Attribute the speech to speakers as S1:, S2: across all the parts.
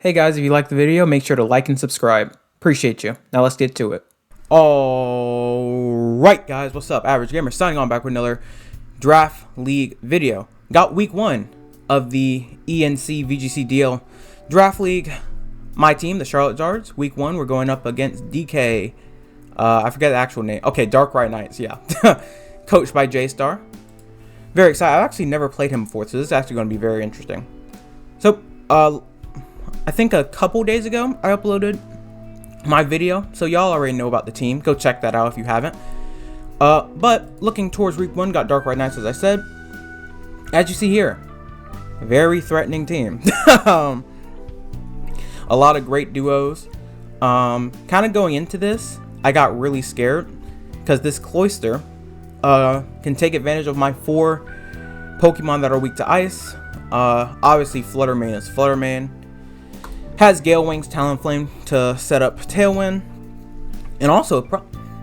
S1: Hey guys, if you liked the video, make sure to like and subscribe. Appreciate you. Now let's get to it. Alright guys, what's up? Average Gamer signing on back with another Draft League video. Got week 1 of the ENC VGC DL Draft League. My team, the Charlotte Zards. Week 1, we're going up against DK. I forget the actual name. Okay, Dark Right Knights, yeah. Coached by J-Star. Very excited. I've actually never played him before, so this is actually going to be very interesting. So, I think a couple days ago, I uploaded my video, so y'all already know about the team. Go check that out if you haven't. But looking towards week 1, got Dark Right Knights, as I said. As you see here, very threatening team. A lot of great duos. Kind of going into this, I got really scared because this Cloyster can take advantage of my 4 Pokemon that are weak to ice. Obviously, Fluttermane is Fluttermane. Has Gale Wings, Talonflame to set up Tailwind. And also,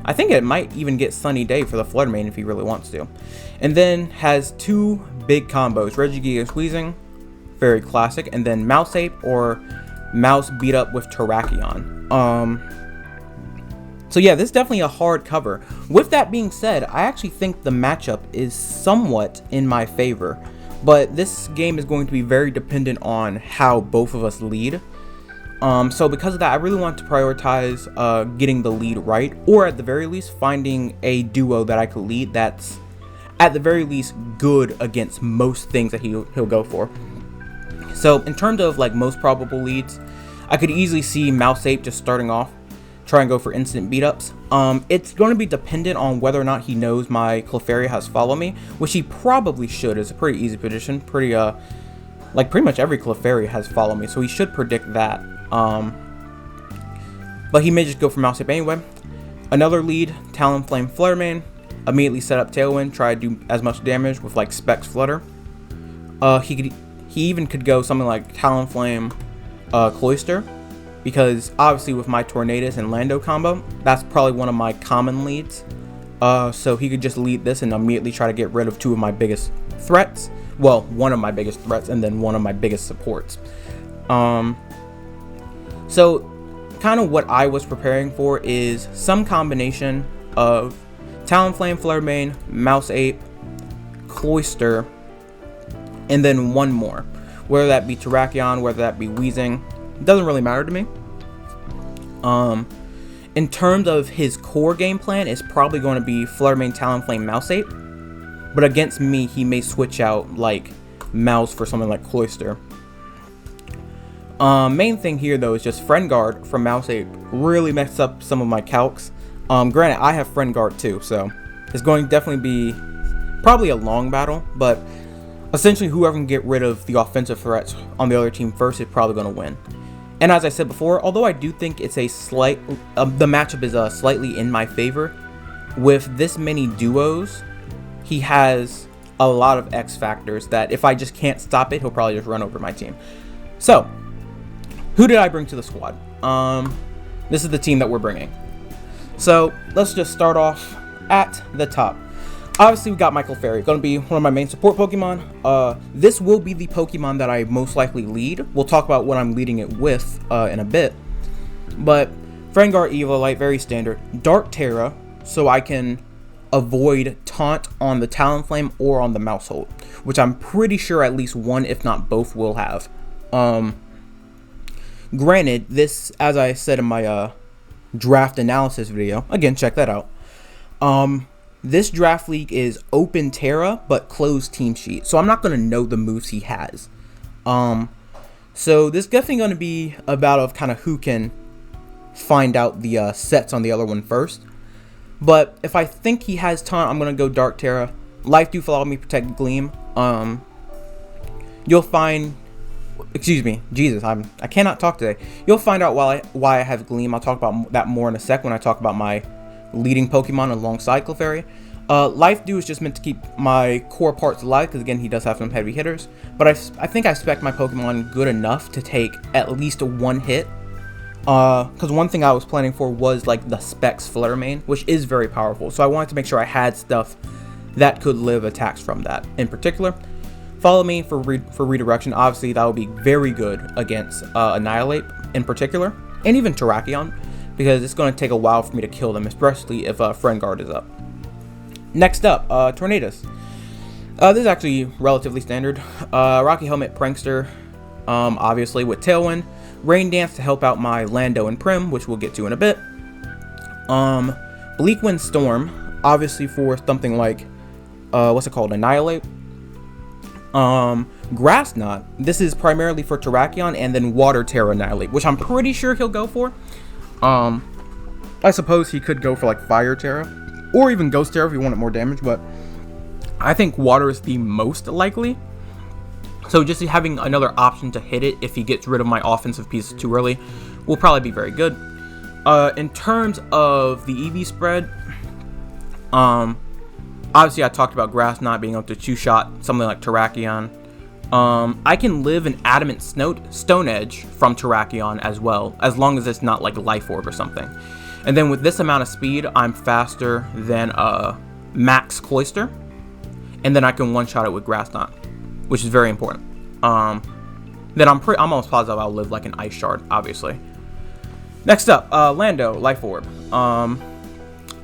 S1: I think it might even get Sunny Day for the Fluttermane if he really wants to. And then has 2 big combos. Regigigas Weezing, very classic. And then Mouse Ape or Mouse beat up with Terrakion. So yeah, this is definitely a hard cover. With that being said, I actually think the matchup is somewhat in my favor. But this game is going to be very dependent on how both of us lead. So because of that, I really want to prioritize getting the lead right, or at the very least finding a duo that I could lead that's at the very least good against most things that he'll go for. So in terms of like most probable leads, I could easily see Mouse Ape just starting off, try and go for instant beat ups. It's going to be dependent on whether or not he knows my Clefairy has Follow Me, which he probably should. It's a pretty easy position, pretty much every Clefairy has Follow Me, so he should predict that. But he may just go for Mouse Ape anyway. Another lead, Talonflame Fluttermane. Immediately set up Tailwind, try to do as much damage with like Specs Flutter. He even could go something like Talonflame Cloyster, because obviously with my Tornadus and Lando combo, that's probably one of my common leads. So he could just lead this and immediately try to get rid of 2 of my biggest threats. Well, one of my biggest threats and then one of my biggest supports. So kind of what I was preparing for is some combination of Talonflame, Fluttermane, Mouse Ape, Cloyster, and then one more. Whether that be Terrakion, whether that be Weezing, it doesn't really matter to me. In terms of his core game plan, it's probably going to be Fluttermane, Talonflame, Mouse Ape. But against me, he may switch out like Mouse for something like Cloyster. Main thing here though is just Friend Guard from Mouse Ape really messed up some of my calcs. Granted, I have Friend Guard too, so it's going to definitely be probably a long battle, but essentially whoever can get rid of the offensive threats on the other team first is probably going to win. And as I said before, although I do think it's a slight, the matchup is slightly in my favor, with this many duos, he has a lot of X factors that if I just can't stop it, he'll probably just run over my team. So, who did I bring to the squad? This is the team that we're bringing. So, let's just start off at the top. Obviously, we got my Clefairy, going to be one of my main support Pokemon. This will be the Pokemon that I most likely lead. We'll talk about what I'm leading it with in a bit. But Friend Guard, Evolite, very standard. Dark Terra, so I can avoid Taunt on the Talonflame or on the Mousehold, which I'm pretty sure at least one, if not both, will have. Granted, this, as I said in my draft analysis video, again, check that out. This draft league is open Terra, but closed team sheet. So I'm not going to know the moves he has. So this is definitely going to be a battle of kind of who can find out the sets on the other one first. But if I think he has Taunt, I'm going to go Dark Terra. Life Do Follow Me, Protect Gleam. You'll find... Excuse me, Jesus, I cannot talk today. You'll find out why I have Gleam. I'll talk about that more in a sec when I talk about my leading Pokemon alongside Clefairy. Life Do is just meant to keep my core parts alive, because again, he does have some heavy hitters. But I think I spec my Pokemon good enough to take at least 1 hit. Because one thing I was planning for was like the Specs Fluttermane, which is very powerful. So I wanted to make sure I had stuff that could live attacks from that in particular. Follow me for redirection. Obviously, that would be very good against Annihilate in particular, and even Terrakion, because it's going to take a while for me to kill them, especially if Friend Guard is up. Next up, Tornadus. This is actually relatively standard. Rocky Helmet, Prankster, obviously with Tailwind. Rain Dance to help out my Lando and Prim, which we'll get to in a bit. Bleak Wind Storm, obviously for something like, what's it called, Annihilate. Grass Knot, this is primarily for Terrakion, and then Water Terra Annihilate, which I'm pretty sure he'll go for. I suppose he could go for like Fire Terra, or even Ghost Terra if he wanted more damage, but I think Water is the most likely. So just having another option to hit it if he gets rid of my offensive pieces too early will probably be very good. In terms of the EV spread, obviously I talked about Grass not being able to two-shot something like Terrakion. I can live an Adamant Stone Edge from Terrakion as well, as long as it's not like Life Orb or something. And then with this amount of speed, I'm faster than Max Cloister. And then I can one-shot it with Grass Knot, which is very important. Then I'm almost positive I'll live like an Ice Shard, obviously. Next up, Lando, Life Orb.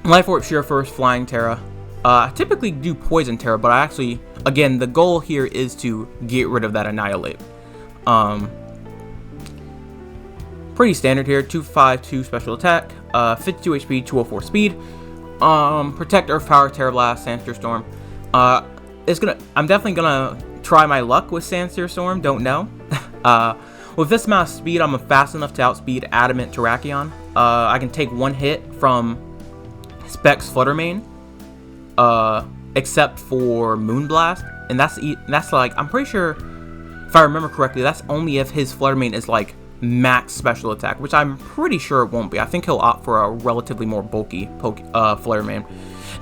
S1: Life Orb, Sheer First, Flying Terra. I typically do Poison Terra, but I actually, again, the goal here is to get rid of that Annihilate. Pretty standard here, 252 special attack, 52 HP, 204 speed. Protect, Earth Power, Terra Blast, Sandsteer Storm. I'm definitely gonna try my luck with Sandsteer Storm, don't know. With this amount of speed, I'm fast enough to outspeed Adamant Terrakion. I can take one hit from Specs Fluttermane, except for Moonblast, and that's like, I'm pretty sure, if I remember correctly, that's only if his Fluttermane is like max special attack, which I'm pretty sure it won't be. I think he'll opt for a relatively more bulky Fluttermane.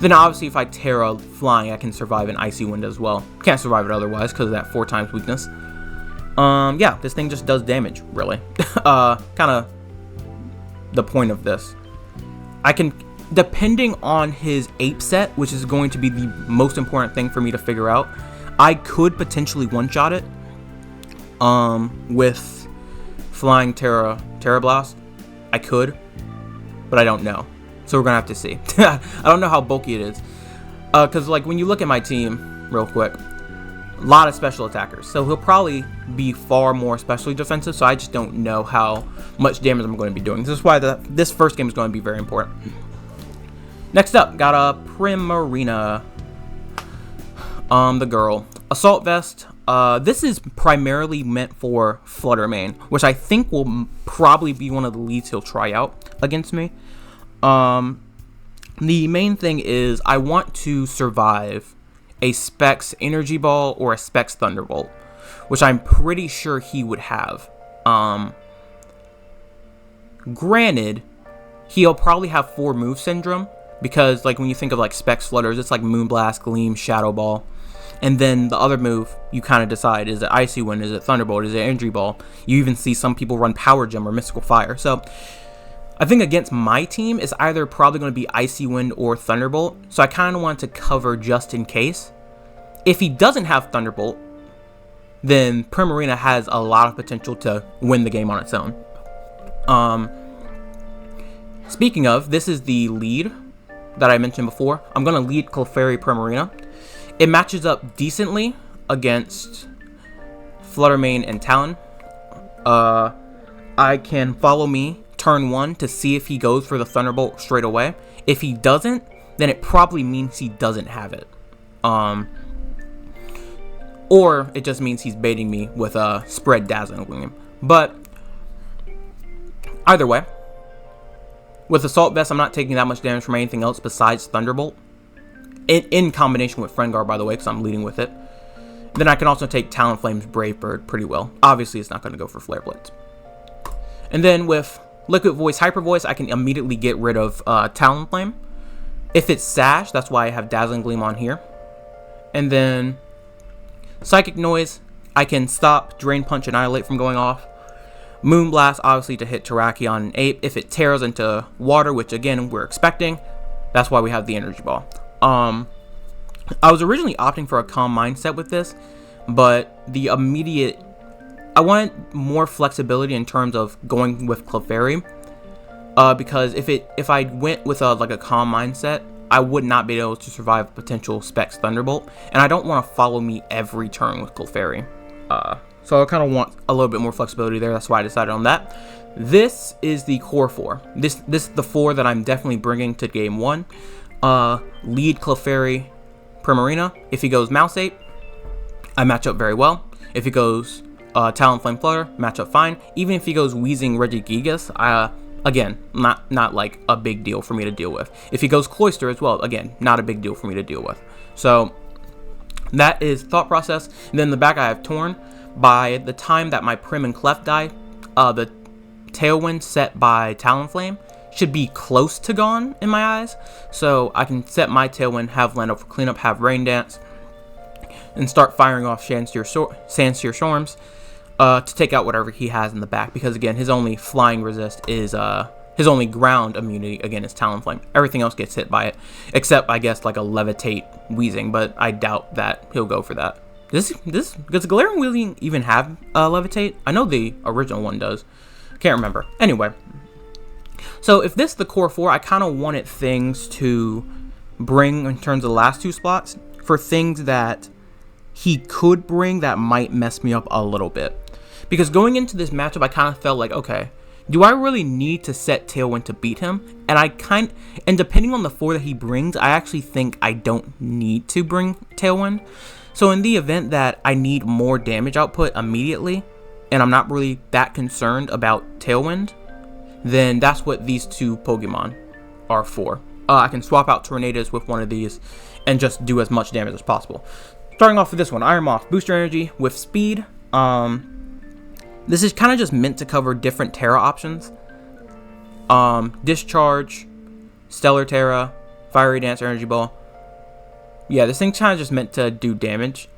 S1: Then obviously if I Terra Flying, I can survive an Icy Wind as well. Can't survive it otherwise because of that 4 times weakness. Yeah, this thing just does damage, really. Kind of the point of this. I can, depending on his Ape set, which is going to be the most important thing for me to figure out, I could potentially one-shot it with Flying Terra Blast. I could, but I don't know. So we're gonna have to see. I don't know how bulky it is. Because like when you look at my team, real quick, a lot of special attackers. So he'll probably be far more specially defensive, so I just don't know how much damage I'm going to be doing. This is why this first game is going to be very important. Next up, got a Primarina. The girl. Assault Vest. This is primarily meant for Fluttermane, which I think will probably be one of the leads he'll try out against me. The main thing is I want to survive a Specs Energy Ball or a Specs Thunderbolt, which I'm pretty sure he would have. Granted, he'll probably have 4 move syndrome, because like when you think of like Specs Flutters, it's like Moonblast, Gleam, Shadow Ball. And then the other move, you kind of decide, is it Icy Wind, is it Thunderbolt, is it Energy Ball? You even see some people run Power Gem or Mystical Fire. So I think against my team, it's either probably going to be Icy Wind or Thunderbolt. So I kind of want to cover just in case. If he doesn't have Thunderbolt, then Primarina has a lot of potential to win the game on its own. Speaking of, this is the lead that I mentioned before. I'm going to lead Clefairy Primarina. It matches up decently against Fluttermane and Talon. I can follow me turn 1 to see if he goes for the Thunderbolt straight away. If he doesn't, then it probably means he doesn't have it. Or it just means he's baiting me with a Spread Dazzling Gleam. But either way, with Assault Vest, I'm not taking that much damage from anything else besides Thunderbolt. In combination with Friend Guard, by the way, because I'm leading with it. Then I can also take Talonflame's Brave Bird pretty well. Obviously, it's not going to go for Flare Blades. And then with Liquid Voice, Hyper Voice, I can immediately get rid of Talonflame. If it's Sash, that's why I have Dazzling Gleam on here. And then Psychic Noise, I can stop Drain Punch and Annihilate from going off. Moonblast, obviously, to hit Terrakion and Ape. If it tears into water, which again, we're expecting, that's why we have the Energy Ball. I was originally opting for a Calm Mindset with this, but the immediate, I wanted more flexibility in terms of going with Clefairy, because if I went with like a calm mindset, I would not be able to survive potential Specs Thunderbolt, and I don't want to follow me every turn with Clefairy. So I kind of want a little bit more flexibility there. That's why I decided on that. This is the core 4. This is the 4 that I'm definitely bringing to game 1. Lead Clefairy Primarina. If he goes Mouse Ape, I match up very well. If he goes Talonflame Flutter, match up fine. Even if he goes Wheezing Regigigas, again, not like a big deal for me to deal with. If he goes Cloyster as well, again, not a big deal for me to deal with. So that is thought process. And then in the back I have Torn. By the time that my Prim and Clef die, the Tailwind set by Talonflame should be close to gone in my eyes. So I can set my Tailwind, have Land Over Cleanup, have Rain Dance, and start firing off Sandsear Storms to take out whatever he has in the back. Because again, his only flying resist is his only ground immunity, again, is Talonflame. Everything else gets hit by it, except I guess like a Levitate Wheezing, but I doubt that he'll go for that. Does Galarian Wheezing even have Levitate? I know the original one does. Can't remember. Anyway, so if this is the core 4, I kind of wanted things to bring in terms of the last 2 spots for things that he could bring that might mess me up a little bit. Because going into this matchup, I kind of felt like, okay, do I really need to set Tailwind to beat him? And depending on the 4 that he brings, I actually think I don't need to bring Tailwind. So in the event that I need more damage output immediately, and I'm not really that concerned about Tailwind, then that's what these 2 Pokemon are for. I can swap out Tornadoes with one of these and just do as much damage as possible. Starting off with this one, Iron Moth, Booster Energy with Speed. This is kind of just meant to cover different Terra options. Discharge, Stellar Terra, Fiery Dance, Energy Ball. Yeah, this thing's kind of just meant to do damage.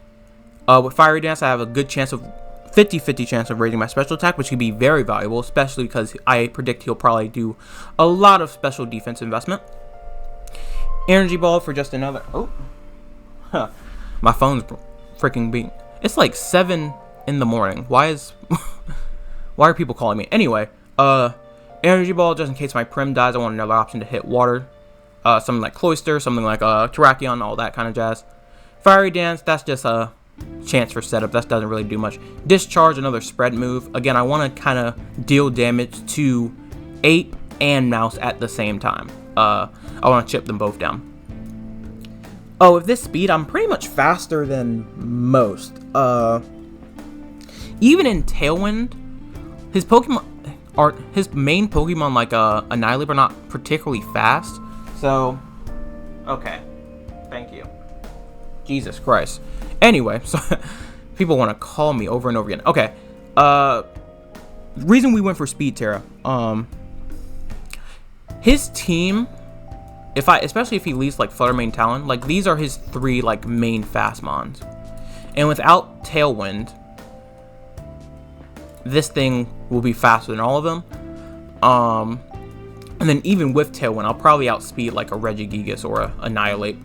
S1: With Fiery Dance, I have a good chance of 50-50 chance of raising my special attack, which could be very valuable, especially because I predict he'll probably do a lot of special defense investment. Energy Ball for just another... Oh. Huh. My phone's freaking being... It's like 7 in the morning. Why are people calling me? Anyway, Energy Ball, just in case my Prim dies, I want another option to hit water. Something like Cloyster, something like Terrakion, all that kind of jazz. Fiery Dance, that's just a chance for setup. That doesn't really do much. Discharge, another spread move. Again, I want to kind of deal damage to Ape and Mouse at the same time. I want to chip them both down. Oh, with this speed, I'm pretty much faster than most. Even in Tailwind, his main Pokemon like Annihilate are not particularly fast. So, okay, thank you. Jesus Christ. Anyway, so people want to call me over and over again. Okay, reason we went for Speed Terra. His team, especially if he leads like Flutter Mane Talon, like these are his 3 like main fast mons, and without Tailwind, this thing will be faster than all of them. And then even with Tailwind, I'll probably outspeed like a Regigigas or a Annihilate.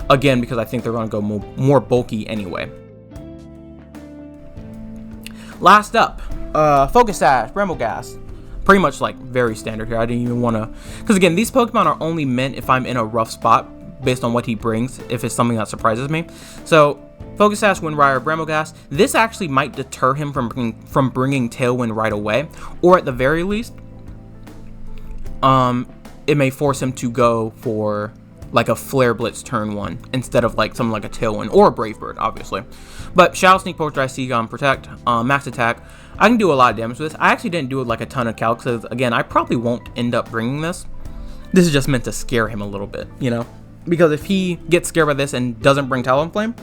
S1: Again, because I think they're going to go more bulky anyway. Last up, Focus Sash, Brambleghast. Pretty much like very standard here. I didn't even want to... Because again, these Pokemon are only meant if I'm in a rough spot based on what he brings, if it's something that surprises me. So, Focus Sash, Windrider, Brambleghast. This actually might deter him from bringing Tailwind right away. Or at the very least, it may force him to go for like a Flare Blitz turn 1 instead of like something like a Tailwind or a Brave Bird, obviously. But Shadow Sneak, Poke Dry, Seagon, Protect, Max Attack. I can do a lot of damage with this. I actually didn't do like a ton of calcs, because again, I probably won't end up bringing this. This is just meant to scare him a little bit, you know? Because if he gets scared by this and doesn't bring Talonflame,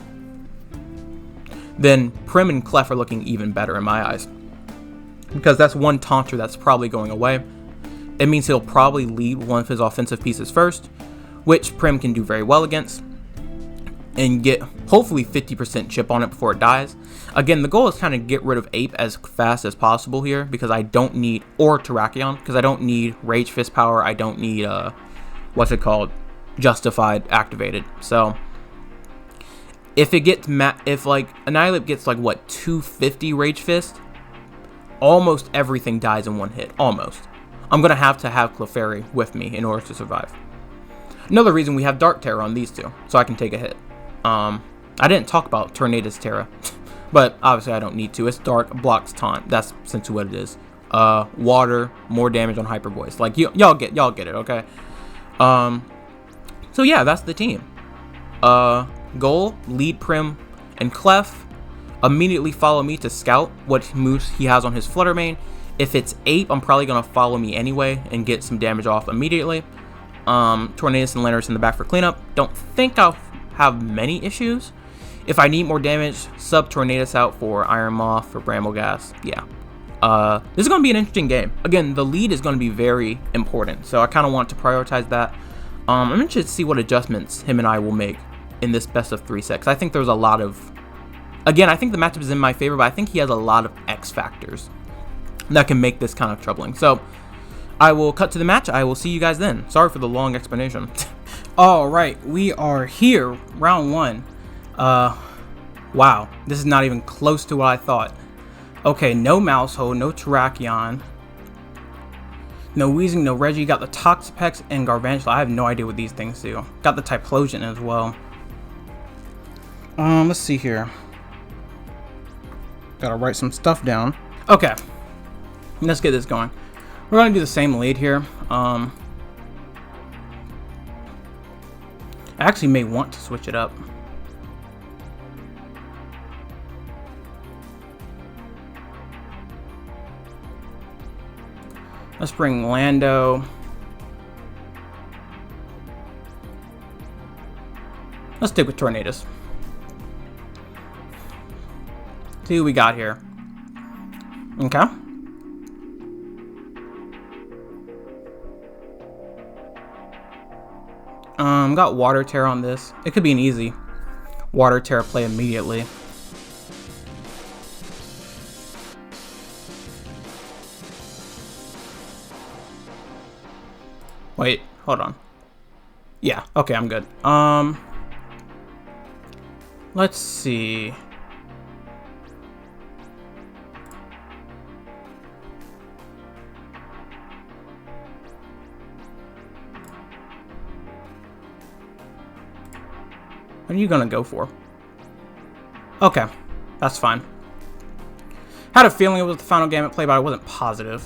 S1: then Prim and Clef are looking even better in my eyes. Because that's one taunter that's probably going away. It means he'll probably lead one of his offensive pieces first, which Prim can do very well against, and get hopefully 50% chip on it before it dies. Again, the goal is kind of get rid of Ape as fast as possible here, because I don't need, or Terrakion, because I don't need Rage Fist power, I don't need, Justified activated. So, If it gets if like Annihilate gets like what 250 Rage Fist, almost everything dies in one hit. Almost. I'm gonna have to have Clefairy with me in order to survive. Another reason we have Dark Terror on these two, so I can take a hit. I didn't talk about Tornadus Terra, but obviously I don't need to. It's Dark, blocks Taunt. That's essentially what it is. Water, more damage on Hyper Voice. Like y'all get it, okay? So yeah, that's the team. Goal, lead Prim and Clef. Immediately follow me to scout what moves he has on his Flutter Mane. If it's Ape, I'm probably gonna follow me anyway and get some damage off immediately. Tornadus and Landorus in the back for cleanup. Don't think I'll have many issues. If I need more damage, sub Tornadus out for Iron Moth, for Brambleghast. Yeah. This is going to be an interesting game. Again, the lead is going to be very important, so I kind of want to prioritize that. I'm interested to see what adjustments him and I will make in this best of 3 set. I think there's a lot of... Again, I think the matchup is in my favor, but I think he has a lot of X factors that can make this kind of troubling. So, I will cut to the match. I will see you guys then. Sorry for the long explanation. Alright, we are here. Round 1. Wow. This is not even close to what I thought. Okay, no Maushold, no Terrakion. No Weezing, no Reggie. Got the Toxapex and Garvantula. I have no idea what these things do. Got the Typhlosion as well. Let's see here. Gotta write some stuff down. Okay. Let's get this going. We're gonna do the same lead here. I actually may want to switch it up. Let's bring Lando. Let's stick with Tornadus. See what we got here. Okay. Got Water Terror on this. It could be an easy Water Terror play immediately. Wait, hold on. Yeah, okay, I'm good. Let's see. What are you gonna go for? Okay, that's fine. Had a feeling it was the final game at play, but I wasn't positive.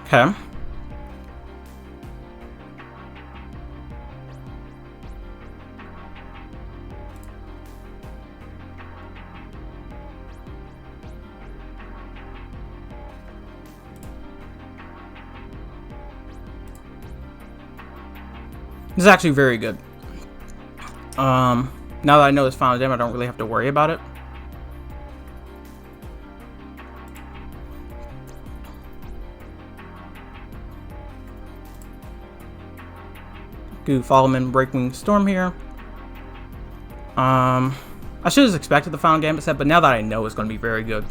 S1: Okay. This is actually very good. Now that I know this final game, I don't really have to worry about it. Do follow him in Breaking Storm here. I should have expected the final gambit set, but now that I know it's going to be very good,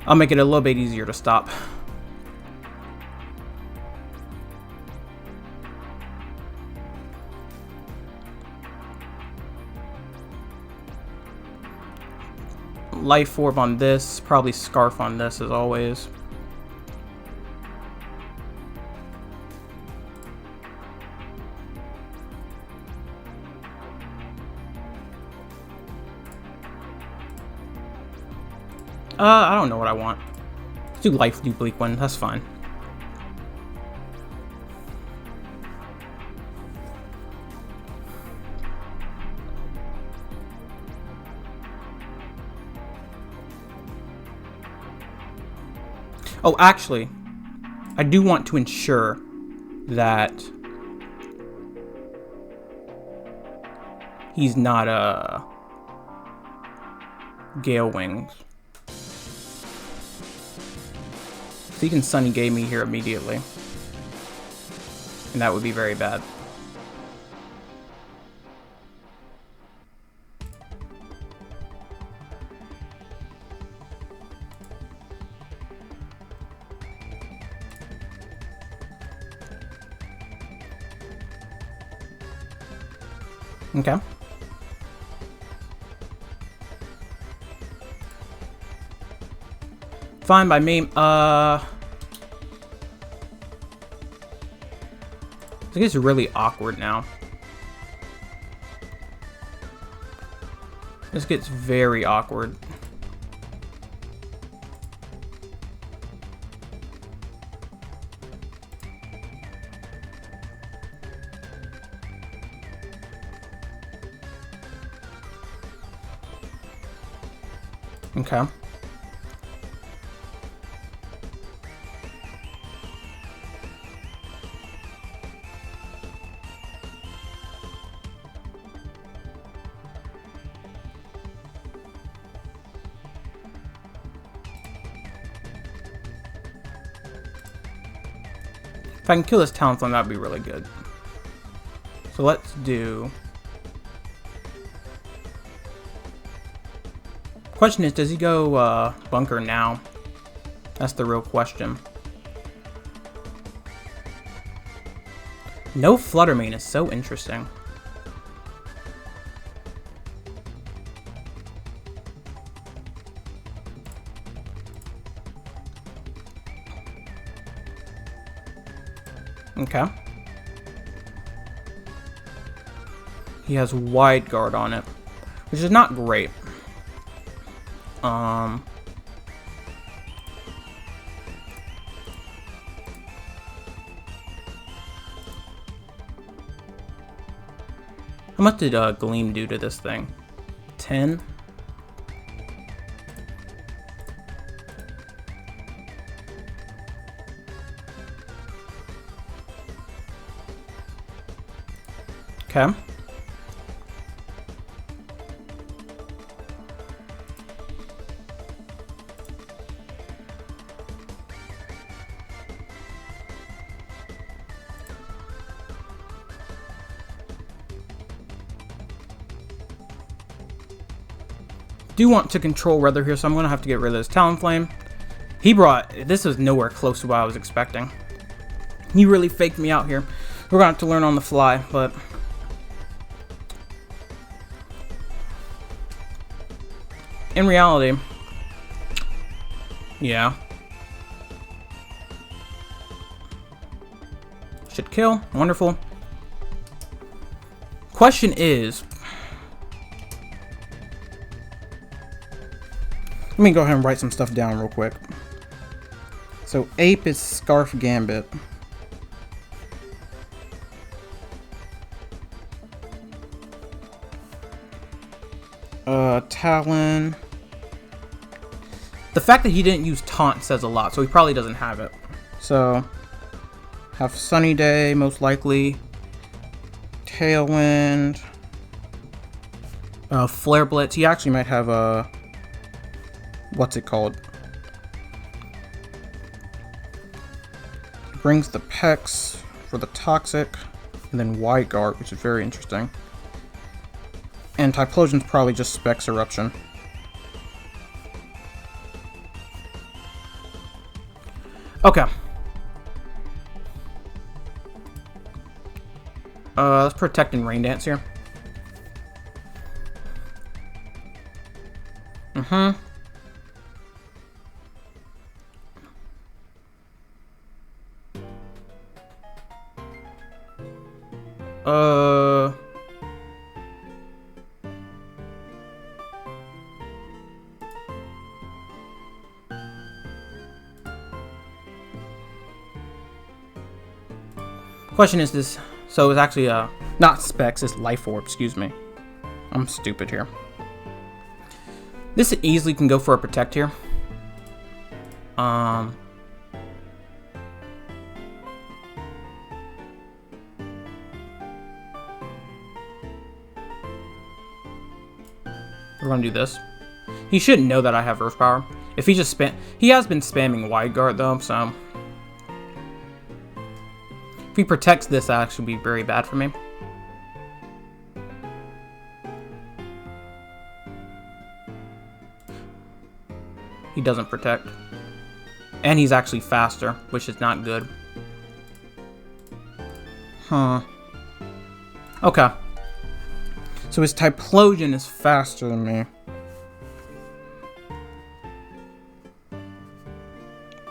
S1: I'll make it a little bit easier to stop. Life Orb on this, probably Scarf on this as always. I don't know what I want. Let's do Life, do Bleak one. That's fine. Oh, actually, I do want to ensure that he's not a Gale Wings. So he can Sunny Gale me here immediately. And that would be very bad. Okay. Fine by me. It gets really awkward now. This gets very awkward. Okay. If I can kill this Talonflame, that'd be really good. So let's do... Question is, does he go bunker now? That's the real question. No Flutter Mane is so interesting. Okay. He has Wide Guard on it, which is not great. How much did Gleam do to this thing? 10? Okay. Do want to control weather here, so I'm gonna have to get rid of this Talonflame. This was nowhere close to what I was expecting. He really faked me out here. We're gonna have to learn on the fly, but in reality, yeah. Should kill. Wonderful. Question is, let me go ahead and write some stuff down real quick. So Ape is Scarf Gambit. Talon. The fact that he didn't use Taunt says a lot, so he probably doesn't have it. So, have Sunny Day, most likely. Tailwind. Flare Blitz. He actually might have a... what's it called? Brings the Pex for the Toxic, and then Wide Guard, which is very interesting. And Typhlosion's probably just Specs Eruption. Okay. Let's Protect and Rain Dance here. Question is this, so it's actually not Specs, it's Life Orb, excuse me. I'm stupid here. This easily can go for a Protect here. We're gonna do this. He shouldn't know that I have Earth Power. If he just he has been spamming Wide Guard though, so if he protects this, that actually be very bad for me. He doesn't protect. And he's actually faster, which is not good. Huh. Okay. So his Typlosion is faster than me.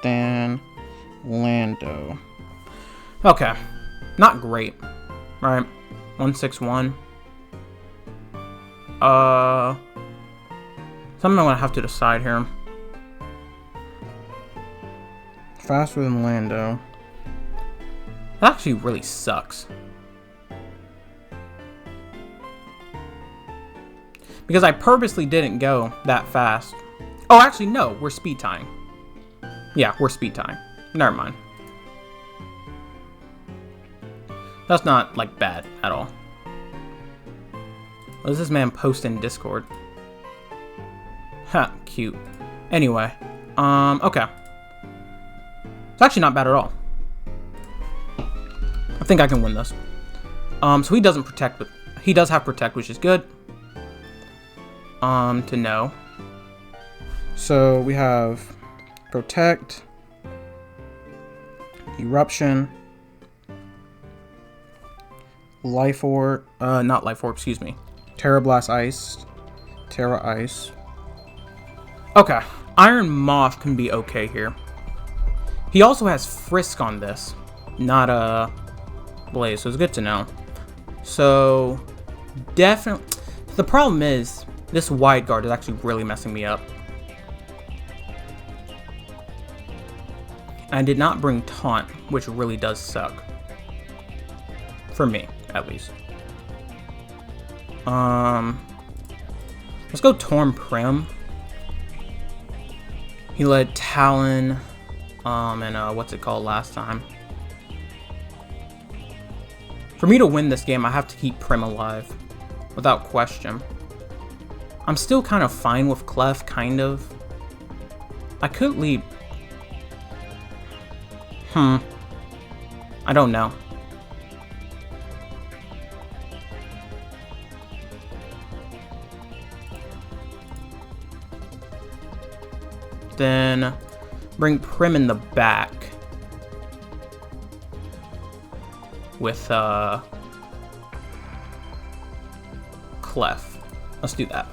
S1: Than Lando. Okay. Not great. Right. 161. Something I'm gonna have to decide here. Faster than Lando. That actually really sucks. Because I purposely didn't go that fast. Oh, actually, no. We're speed tying. Yeah, we're speed tying. Never mind. That's not, like, bad at all. What does this man post in Discord? Ha, cute. Anyway, okay. It's actually not bad at all. I think I can win this. So he doesn't protect, but he does have protect, which is good. To know. So we have protect, eruption, life orb, not life orb, excuse me. Terra Blast Ice, Terra Ice. Okay, Iron Moth can be okay here. He also has Frisk on this, not Blaze, so it's good to know. So definitely, the problem is this wide guard is actually really messing me up. I did not bring Taunt, which really does suck. For me, at least. Let's go Torn Prim. He led Talon, and what's it called last time? For me to win this game, I have to keep Prim alive, without question. I'm still kind of fine with Clef, kind of. I could leave. I don't know. Then bring Prim in the back with Clef. Let's do that.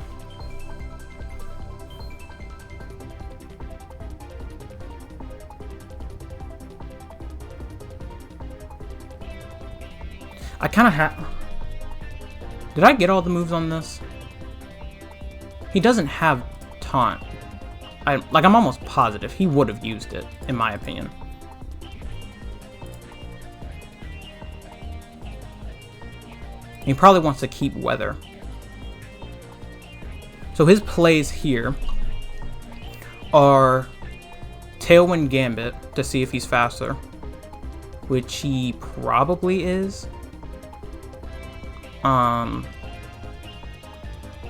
S1: I kind of have... Did I get all the moves on this? He doesn't have Taunt. I'm almost positive he would have used it, in my opinion. He probably wants to keep Weather. So his plays here are Tailwind Gambit to see if he's faster, which he probably is.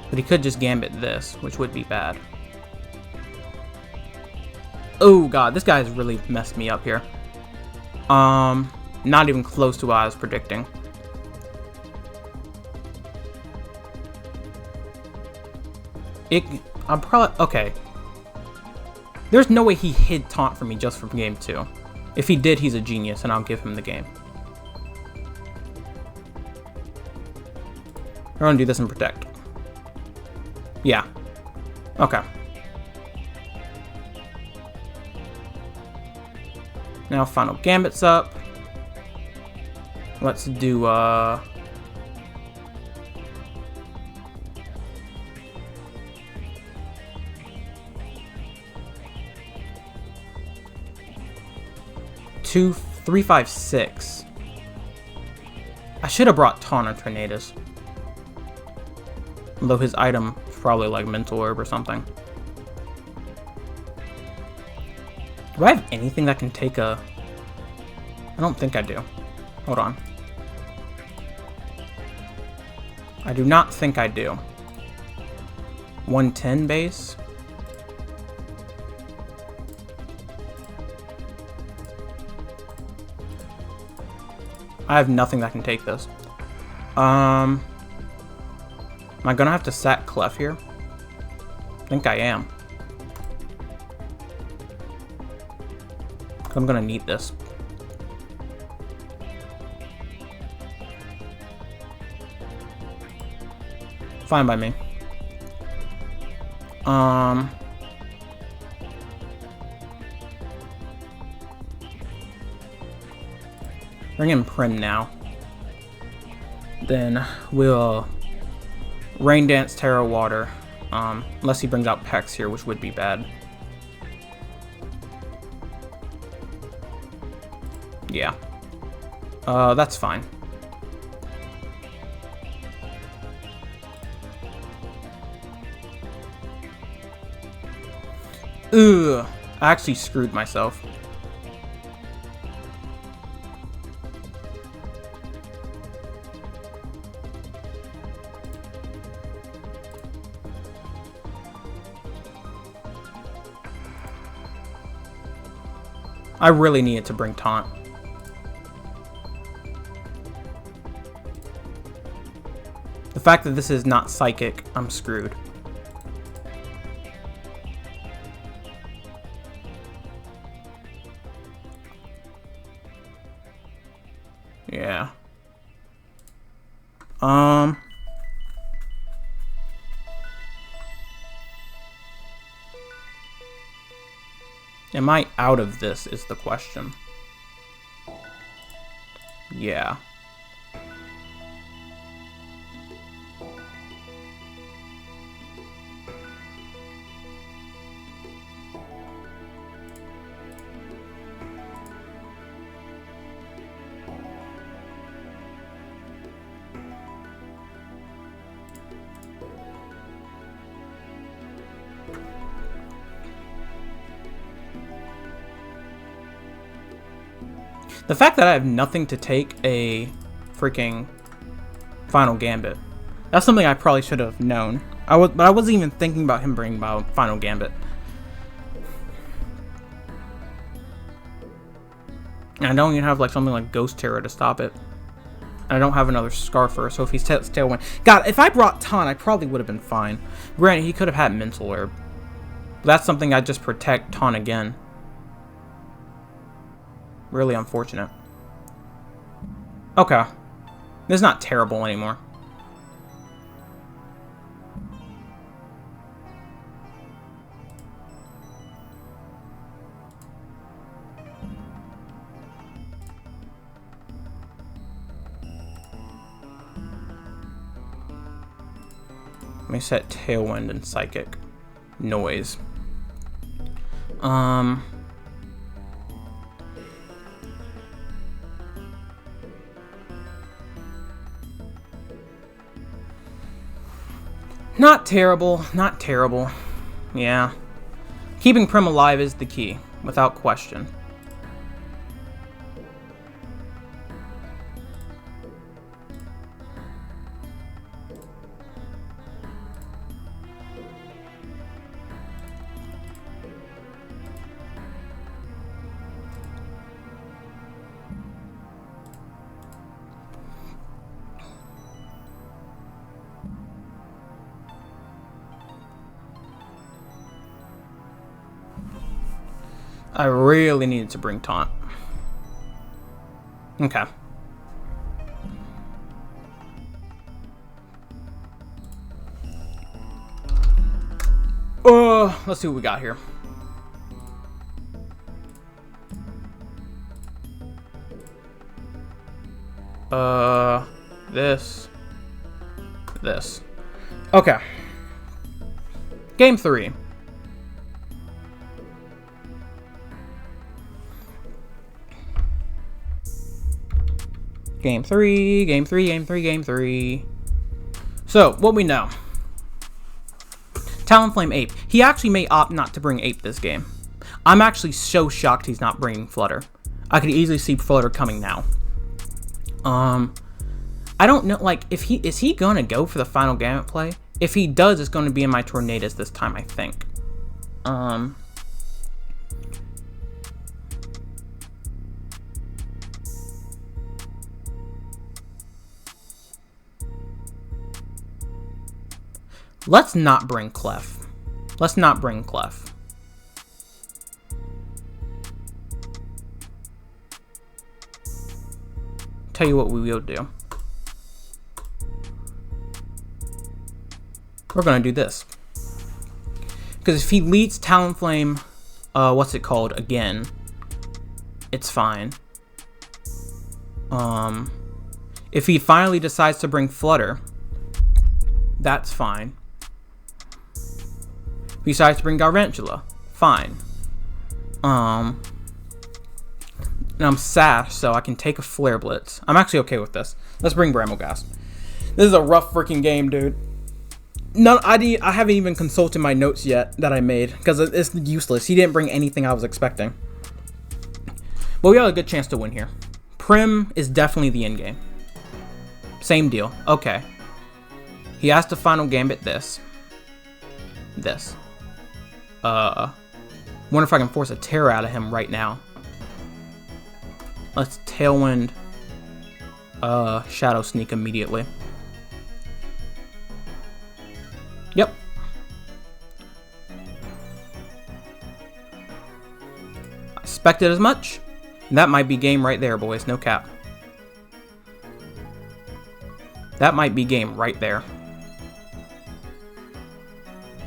S1: But he could just Gambit this, which would be bad. Oh god, this guy has really messed me up here. Not even close to what I was predicting. I'm probably... Okay. There's no way he hid Taunt for me just from game 2. If he did, he's a genius, and I'll give him the game. We're gonna do this and protect. Yeah. Okay. Now Final Gambit's up. Let's do, Two, 3, 5, 6. I should have brought Taunt or Tornadus. Although his item is probably like Mental Orb or something. Do I have anything that can take a... I don't think I do. Hold on. I do not think I do. 110 base. I have nothing that can take this. Am I gonna have to sack Clef here? I think I am. I'm gonna need this. Fine by me. Bring in Prim now. Then we'll Rain Dance, Terra Water. Unless he brings out Pex here, which would be bad. Yeah. That's fine. Ugh. I actually screwed myself. I really needed to bring Taunt. The fact that this is not Psychic, I'm screwed. Yeah. Am I out of this is the question. Yeah. The fact that I have nothing to take a freaking Final Gambit. That's something I probably should have known. But I wasn't even thinking about him bringing about Final Gambit. And I don't even have like something like Ghost Terror to stop it. And I don't have another Scarfer, so if he's Tailwind... God, if I brought Taunt, I probably would have been fine. Granted, he could have had Mental Herb. But that's something I'd just protect Taunt again. Really unfortunate. Okay. This is not terrible anymore. Let me set Tailwind and Psychic. Noise. Not terrible, not terrible. Yeah. Keeping Prim alive is the key, without question. I really needed to bring Taunt. Okay. Let's see what we got here. This. Okay. Game 3. Game 3, game 3, game 3, game 3. So, what we know. Talonflame Ape. He actually may opt not to bring Ape this game. I'm actually so shocked he's not bringing Flutter. I could easily see Flutter coming now. I don't know, like, is he gonna go for the Final Gambit play? If he does, it's gonna be in my Tornadus this time, I think. Let's not bring Clef. Let's not bring Clef. Tell you what we will do. we're going to do this. Because if he leads Talonflame, what's it called, again, it's fine. If he finally decides to bring Flutter, that's fine. If he decides to bring Garantula, fine. And I'm Sash, so I can take a Flare Blitz. I'm actually okay with this. Let's bring Brambleghast. This is a rough freaking game, dude. I haven't even consulted my notes yet that I made, because it's useless. He didn't bring anything I was expecting. But we have a good chance to win here. Prim is definitely the end game. Same deal. Okay. He has to Final Gambit this. Wonder if I can force a Terror out of him right now. Let's Tailwind Shadow Sneak immediately. Yep. I expected as much. And that might be game right there, boys. No cap. That might be game right there.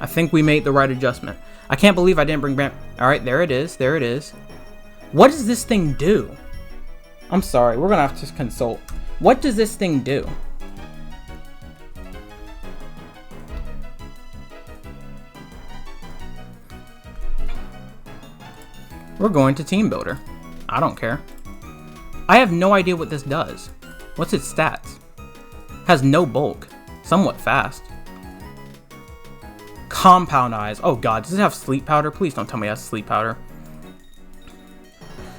S1: I think we made the right adjustment. I can't believe I didn't bring Bram. Alright, there it is. There it is. What does this thing do? I'm sorry. We're going to have to consult. What does this thing do? We're going to Team Builder. I don't care. I have no idea what this does. What's its stats? Has no bulk. Somewhat fast. Compound Eyes. Oh god, does it have Sleep Powder? Please don't tell me it has Sleep Powder.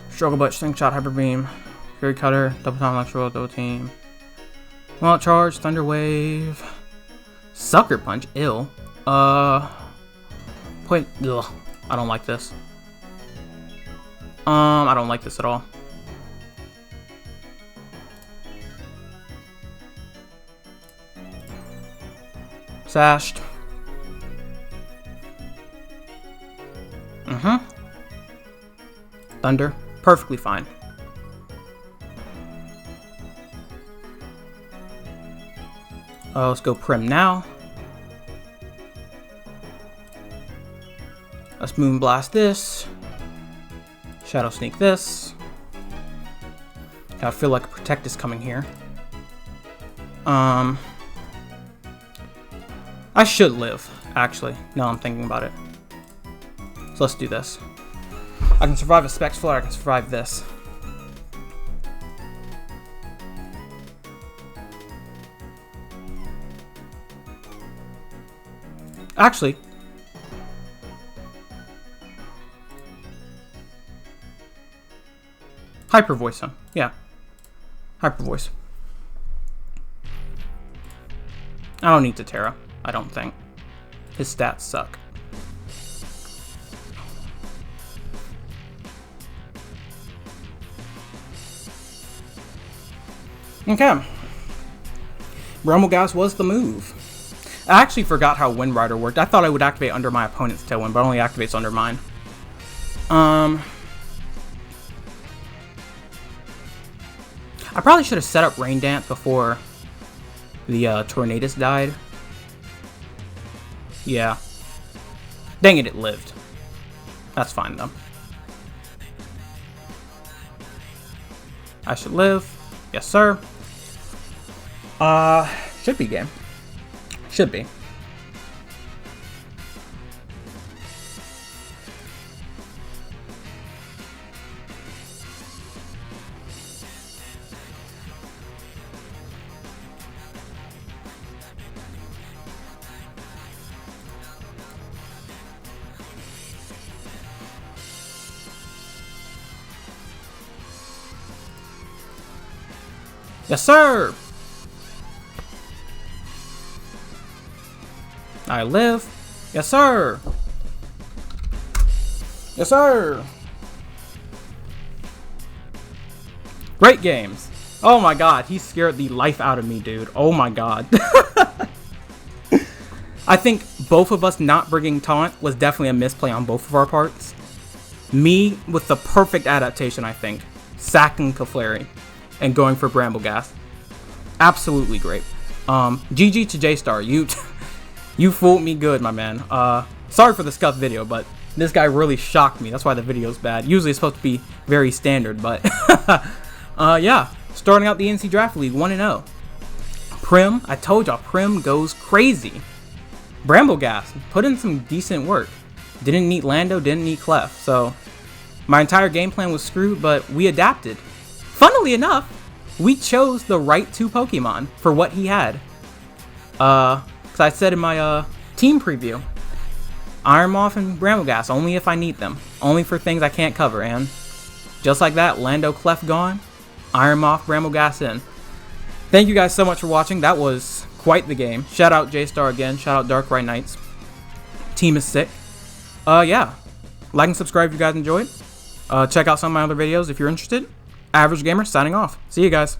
S1: Struggle Butt, Slingshot, Hyper Beam, Fury Cutter, Double Time Electro, Double Team. Wallet Charge, Thunder Wave. Sucker Punch, ill. Point. Ugh. I don't like this. I don't like this at all. Sashed. Thunder. Perfectly fine. Let's go Prim now. Let's Moonblast this. Shadow Sneak this. I feel like a Protect is coming here. I should live, actually. Now I'm thinking about it. So let's do this. I can survive a Specs Flare, I can survive this. Actually, Hyper Voice him. Yeah. Hyper Voice. I don't need to Terra. I don't think. His stats suck. Okay. Brambleghast was the move. I actually forgot how Wind Rider worked. I thought I would activate under my opponent's Tailwind, but it only activates under mine. I probably should have set up Rain Dance before the Tornadus died. Yeah. Dang it, it lived. That's fine, though. I should live. Yes, sir. Should be game. Should be. Yes, sir! I live. Yes, sir! Yes, sir! Great games. Oh my god, he scared the life out of me, dude. Oh my god. I think both of us not bringing Taunt was definitely a misplay on both of our parts. Me with the perfect adaptation, I think. Sacking Clefairy and going for Brambleghast. Absolutely great. GG to J-Star. You fooled me good, my man. Sorry for the scuffed video, but this guy really shocked me. That's why the video's bad. Usually it's supposed to be very standard, but yeah. Starting out the ENC Draft League 1-0. Prim, I told y'all, Prim goes crazy. Brambleghast put in some decent work. Didn't need Lando, didn't need Clef. So my entire game plan was screwed, but we adapted. Funnily enough, we chose the right 2 Pokemon for what he had. Because I said in my team preview, Iron Moth and Brambleghast only if I need them. Only for things I can't cover. And just like that, Lando, Clef gone. Iron Moth, Brambleghast in. Thank you guys so much for watching. That was quite the game. Shout out J-Star again. Shout out Dark Right Knights. Team is sick. Yeah. Like and subscribe if you guys enjoyed. Check out some of my other videos if you're interested. Average Gamer signing off. See you guys.